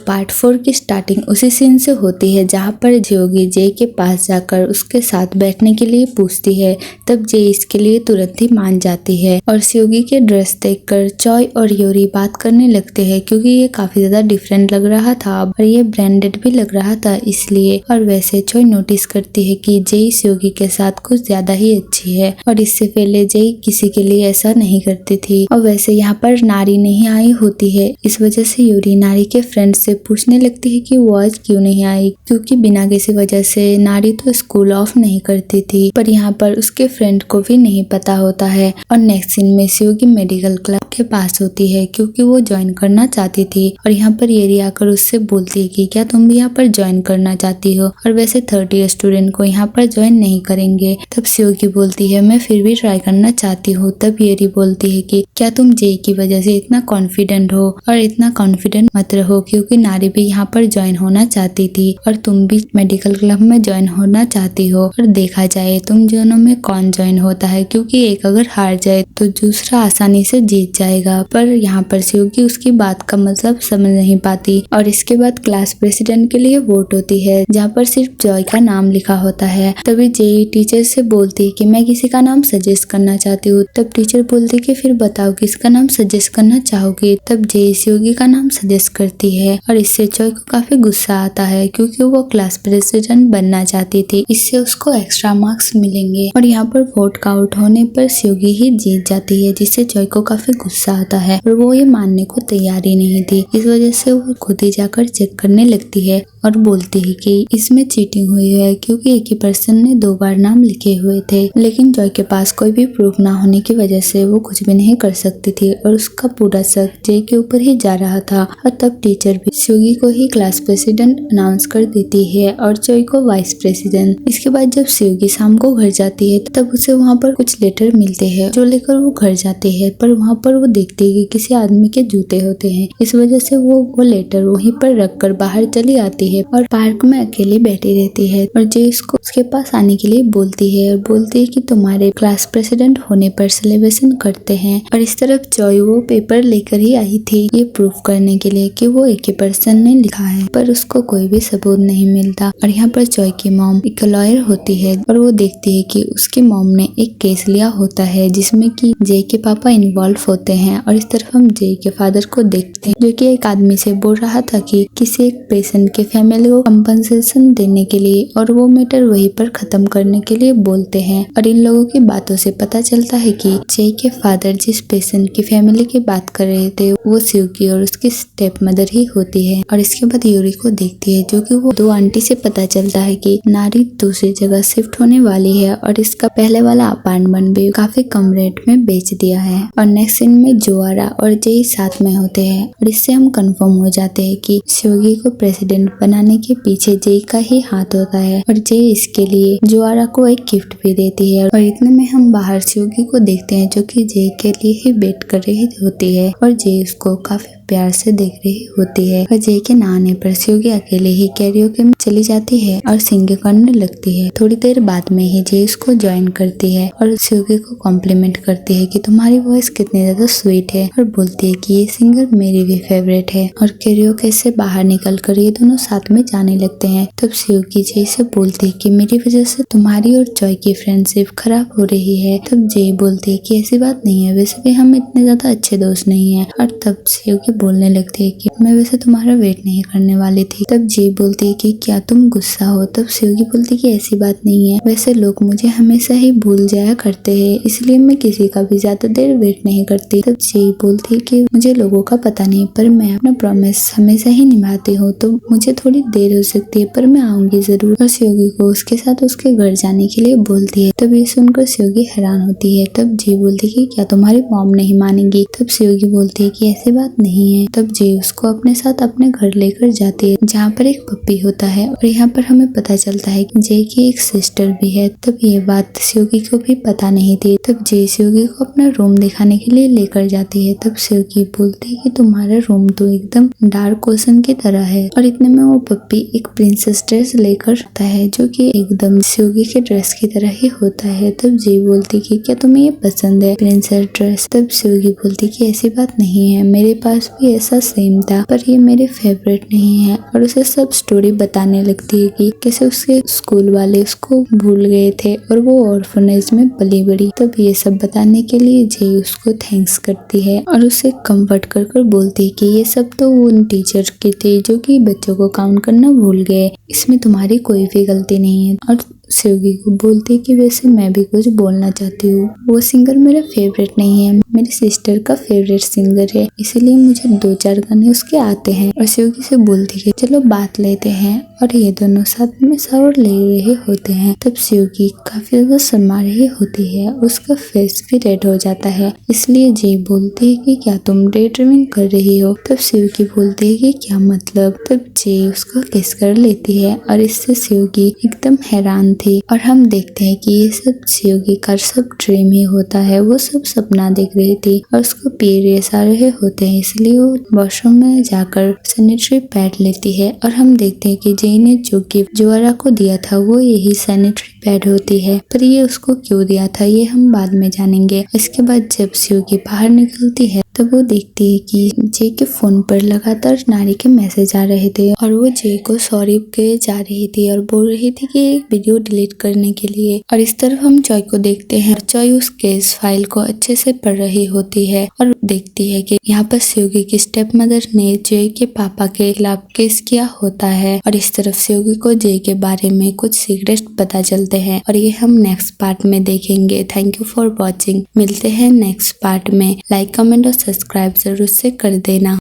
Part 4 की starting उसी scene से होती है जहाँ पर ज्योगी जे के पास जाकर उसके साथ बैठने के लिए पूछती है। तब जे इसके लिए तुरंत ही मान जाती है और स्योगी के ड्रेस देखकर चॉय और योरी बात करने लगते हैं क्योंकि ये काफी ज्यादा डिफरेंट लग रहा था और ये ब्रांडेड भी लग रहा था इसलिए। और वैसे चॉय नोटिस करती है कि जे स्योगी के साथ कुछ ज्यादा ही अच्छी है और इससे पहले जे किसी के लिए ऐसा नहीं करती थी। और वैसे यहाँ पर नारी नहीं आई होती है, इस वजह से योरी नारी के फ्रेंड से पूछने लगती है कि वो आज क्यों नहीं आई, क्योंकि बिना किसी वजह से नारी तो स्कूल ऑफ नहीं करती थी। पर यहाँ पर उसके फ्रेंड को भी नहीं पता होता है। और नेक्स्ट सीन में स्योगी मेडिकल क्लब के पास होती है क्योंकि वो ज्वाइन करना चाहती थी और यहाँ पर येरी आकर उससे बोलती है कि क्या तुम भी यहाँ पर ज्वाइन करना चाहती हो, और वैसे 30 स्टूडेंट को यहाँ पर ज्वाइन नहीं करेंगे। तब स्योगी बोलती है मैं फिर भी ट्राई करना चाहती हूँ। तब येरी बोलती है कि क्या तुम जे की वजह से इतना कॉन्फिडेंट हो, और इतना कॉन्फिडेंट मत रहो क्योंकि नारी भी यहाँ पर ज्वाइन होना चाहती थी और तुम भी मेडिकल क्लब में ज्वाइन होना चाहती हो। और देखा जाए तुम दोनों में कौन ज्वाइन होता है, क्योंकि एक अगर हार जाए तो दूसरा आसानी से जीत जाएगा। पर यहाँ पर स्योगी उसकी बात का मतलब समझ नहीं पाती और इसके बाद क्लास प्रेसिडेंट के लिए वोट होती है जहाँ पर सिर्फ जॉय का नाम लिखा होता है। तभी जे टीचर से बोलती है कि मैं किसी का नाम सजेस्ट करना चाहती हूँ। तब टीचर बोलती कि फिर बताओ किसका नाम सजेस्ट करना चाहोगी। तब जे स्योगी का नाम सजेस्ट करती है और इससे जॉय को काफी गुस्सा आता है क्योंकि वो क्लास प्रेसिडेंट बनना चाहती थी, इससे उसको एक्स्ट्रा मार्क्स मिलेंगे। और यहाँ पर वोट काउंट होने पर स्योगी ही जीत जाती है, जिससे जॉय को काफी गुस्सा आता है और वो ये मानने को तैयार ही नहीं थी। इस वजह से वो खुद ही जाकर चेक करने लगती है और बोलती है कि इसमें चीटिंग हुई है क्योंकि एक ही पर्सन ने 2 बार नाम लिखे हुए थे। लेकिन जॉय के पास कोई भी प्रूफ ना होने की वजह से वो कुछ भी नहीं कर सकती थी और उसका पूरा शक जे के ऊपर ही जा रहा था। और तब टीचर भी स्योगी को ही क्लास प्रेसिडेंट अनाउंस कर देती है और जॉय को वाइस प्रेसिडेंट। इसके बाद जब स्योगी शाम को घर जाती है तब उसे वहाँ पर कुछ लेटर मिलते हैं जो लेकर वो घर जाती है, पर वहाँ पर वो देखती है कि किसी आदमी के जूते होते हैं। इस वजह से वो लेटर वहीं पर रखकर बाहर चली आती है और पार्क में अकेली बैठी रहती है। और जे इसको उसके पास आने के लिए बोलती है और बोलती है कि तुम्हारे क्लास प्रेसिडेंट होने पर सेलिब्रेशन करते हैं। और इस तरफ जॉय वो पेपर लेकर ही आई थी ये प्रूफ करने के लिए कि वो एक ही पर्सन ने लिखा है, पर उसको कोई भी सबूत नहीं मिलता। और यहाँ पर जॉय की मॉम एक लॉयर होती है और वो देखती है कि उसकी मॉम ने एक केस लिया होता है जिसमें कि जे के पापा इन्वॉल्व होते हैं। और इस तरफ हम जे के फादर को देखते हैं जो कि एक आदमी से बोल रहा था कि किसी एक पेशेंट के फैमिली को कंपनसेशन देने के लिए, और वो मैटर वहीं पर खत्म करने के लिए बोलते हैं। और इन लोगों की बातों से पता चलता है कि जे के फादर जिस पेशेंट की फैमिली की बात कर रहे थे वो स्योगी और उसकी स्टेप मदर ही होती है। और इसके बाद योरी को देखती है जो कि वो 2 आंटी से पता चलता है कि नारी दूसरी जगह शिफ्ट होने वाली है और इसका पहले वाला अपार्टमेंट भी काफी कम रेट में बेच दिया है। और नेक्स्ट सीन में जोआरा और जे साथ में होते हैं और इससे हम कंफर्म हो जाते हैं कि स्योगी को प्रेसिडेंट बनाने के पीछे जे का ही हाथ होता है। और जे इसके लिए जोआरा को एक गिफ्ट भी देती है। और इतने में हम बाहर स्योगी को देखते हैं जो कि जे के लिए ही वेट कर रही होती है और जे उसको काफी प्यार से देख रही होती है। और जे के ना आने पर स्योगी अकेले ही कैरियोके में चली जाती है और सिंगिंग करने लगती है। थोड़ी देर बाद में ही जे उसको ज्वाइन करती है और स्योगी को कॉम्प्लीमेंट करती है कि तुम्हारी वॉइस कितनी ज्यादा स्वीट है, और बोलती है कि ये सिंगर मेरी भी फेवरेट है। और कैरियोके से बाहर निकल कर ये दोनों साथ में जाने लगते हैं। तब स्योगी जे से बोलती है कि मेरी वजह से तुम्हारी और जॉय की फ्रेंडशिप खराब हो रही है। तब जे बोलती है कि ऐसी बात नहीं है, वैसे भी हम इतने ज्यादा अच्छे दोस्त नहीं है। और तब स्योगी बोलने लगती है कि मैं वैसे तुम्हारा वेट नहीं करने वाली थी। तब जे बोलती है कि क्या तुम गुस्सा हो। तब स्योगी बोलती है कि ऐसी बात नहीं है, वैसे लोग मुझे हमेशा ही भूल जाया करते हैं, इसलिए मैं किसी का भी ज्यादा देर वेट नहीं करती। तब जे बोलती है कि मुझे लोगों का पता नहीं, पर मैं अपना प्रॉमिस हमेशा ही निभाती हूँ, तो मुझे थोड़ी देर हो सकती है पर मैं आऊंगी जरूर। और स्योगी को उसके साथ उसके घर जाने के लिए बोलती है। तब ये सुनकर स्योगी हैरान होती है। तब जे बोलती है कि क्या तुम्हारी मॉम नहीं मानेगी। तब स्योगी बोलती है कि ऐसी बात नहीं है। तब जे उसको अपने साथ अपने घर लेकर जाती है जहाँ पर एक पप्पी होता है। और यहाँ पर हमें पता चलता है कि जे की एक सिस्टर भी है। तब ये बात स्योगी को भी पता नहीं थी। तब जे स्योगी को अपना रूम दिखाने के लिए लेकर जाती है। तब स्योगी बोलती है कि तुम्हारा रूम तो एकदम डार्क ओशन की तरह है। और इतने में वो पप्पी एक प्रिंसेस ड्रेस लेकर आता है जो कि एकदम स्योगी के ड्रेस की तरह ही होता है। तब जे बोलती कि क्या तुम्हें ये पसंद है प्रिंसेस ड्रेस। तब स्योगी बोलती कि ऐसी बात नहीं है, मेरे पास भी ऐसा सेम था, पर ये मेरे फेवरेट नहीं है और उसे सब स्टोरी बताने लगती है कि कैसे उसके स्कूल वाले उसको भूल गए थे और वो ऑर्फनेज में पली बड़ी। तब ये सब बताने के लिए जेई उसको थैंक्स करती है और उसे कंफर्ट कर कर बोलती है कि ये सब तो उन टीचर के थे जो कि बच्चों को काउंट करना भूल गए, इसमें तुम्हारी कोई भी गलती नहीं है। और सेयोगी को बोलती है कि वैसे मैं भी कुछ बोलना चाहती हूँ, वो सिंगर मेरा फेवरेट नहीं है, मेरी सिस्टर का फेवरेट सिंगर है, इसीलिए मुझे 2-4 गाने उसके आते हैं। और सेयोगी से बोलती है चलो बात लेते हैं और ये दोनों साथ में शावर ले रहे होते हैं। तब सेयोगी काफी ज्यादा शर्मा रही होती है, उसका फेस भी रेड हो जाता है, इसलिए जे बोलती है कि क्या तुम डे ड्रीमिंग कर रही हो। तब सेयोगी बोलती है कि क्या मतलब। तब जे उसको किस कर लेती है और इससे सेयोगी एकदम हैरान थी। और हम देखते हैं कि ये सब सेयोगी का सब ड्रीम ही होता है, वो सब सपना देख रही थी और उसको पीरियड्स आ रहे होते हैं, इसलिए वो वॉशरूम में जाकर सैनिटरी पैड लेती है। और हम देखते हैं कि जे ने जो गिफ्ट जोआरा को दिया था वो यही सैनिटरी पैड होती है, पर ये उसको क्यों दिया था ये हम बाद में जानेंगे। इसके बाद जब सेयोगी बाहर निकलती है तब वो देखती है कि जे के फोन पर लगातार नारी के मैसेज आ रहे थे और वो जे को सॉरी कहे जा रही थी और बोल रही थी कि एक वीडियो डिलीट करने के लिए। और इस तरफ हम चॉय को देखते हैं, चॉय उस केस फाइल को अच्छे से पढ़ रही होती है और देखती है कि यहाँ पर सेयोगी की स्टेप मदर ने जे के पापा के खिलाफ केस किया होता है। और इस तरफ सेयोगी को जे के बारे में कुछ सीक्रेट पता चलते हैं और ये हम नेक्स्ट पार्ट में देखेंगे। थैंक यू फॉर वॉचिंग, मिलते हैं नेक्स्ट पार्ट में। लाइक कमेंट और सब्सक्राइब जरूर से कर देना।